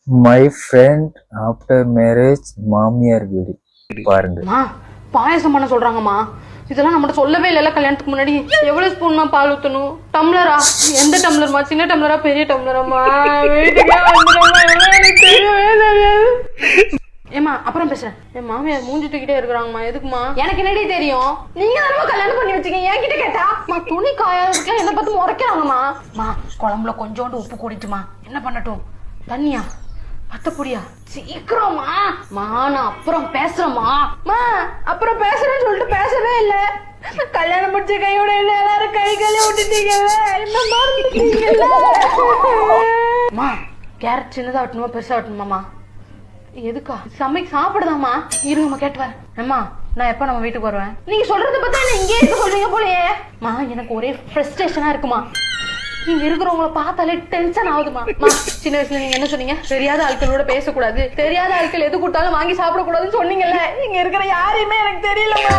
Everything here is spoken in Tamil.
மை ஃப்ரெண்ட் ஆஃப்டர் மேரேஜ் மாமியார் வீடு பாருங்க. அம்மா பாயசம் பண்ண சொல்றாங்கம்மா. இதெல்லாம் நம்மகிட்ட சொல்லவே இல்லைல்ல கல்யாணத்துக்கு முன்னாடி. எவ்வளவு ஸ்பூன்மா பால் ஊத்தணும்? டம்ளரா? எந்த டம்ளர்மா? சின்ன டம்ளரா பெரிய டம்ளராமா? வீட்டுக்கே வந்துடும்மா, எல்லாம் எனக்கு தெரியவே தெரியாது. ஏமா அப்புறம் பேசுறேன். என் மாமியார் மூஞ்சி தூக்கிட்டே இருக்கிறாங்கம்மா. எதுக்குமா? எனக்கு என்னடி தெரியும்? நீங்க தானே கல்யாணம் பண்ணி வச்சுக்கீங்க, என்கிட்ட கேட்டா துணி காயாதுக்குலாம் என்ன பார்த்து முறைக்கிறாங்கம்மா. குழம்புல கொஞ்சோண்டு உப்பு கூடிட்டுமா. என்ன பண்ணட்டும்? தண்ணியா? பத்தப்பொடியா? சீக்கிரமா நான் அப்புறம் பேசுறேம்மா. அப்புறம் பேசுறேன்னு சொல்லிட்டு பேசவே இல்ல. கல்யாணம் முடிச்ச கையோட இல்ல, எல்லாரும் கை கையில விட்டுட்டீங்கல்ல, என்ன மறந்துட்டீங்கல்ல. கேரட் சின்னதா வெட்டணுமா பெருசா வெட்டணுமாமா? எதுக்கா? சாப்பிடுதாமா? இருங்கம்மா கேட்டு வரேன். அம்மா நான் எப்ப நம்ம வீட்டுக்கு வருவேன்? நீங்க சொல்றத பார்த்தா என்ன இங்கே இருக்க சொல்றீங்க போலயே. எனக்கு ஒரே ஃப்ரஸ்ட்ரேஷனா இருக்குமா. நீங்க இருக்கிறவங்கள பார்த்தாலே டென்ஷன் ஆகுதுமா. சின்ன வயசுல நீங்க என்ன சொன்னீங்க? தெரியாத ஆட்களோட பேசக்கூடாது, தெரியாத ஆட்கள் எது கூட்டாலும் வாங்கி சாப்பிடக்கூடாதுன்னு சொன்னீங்கல்ல. இங்க இருக்கிற யாரையுமே எனக்கு தெரியலமா.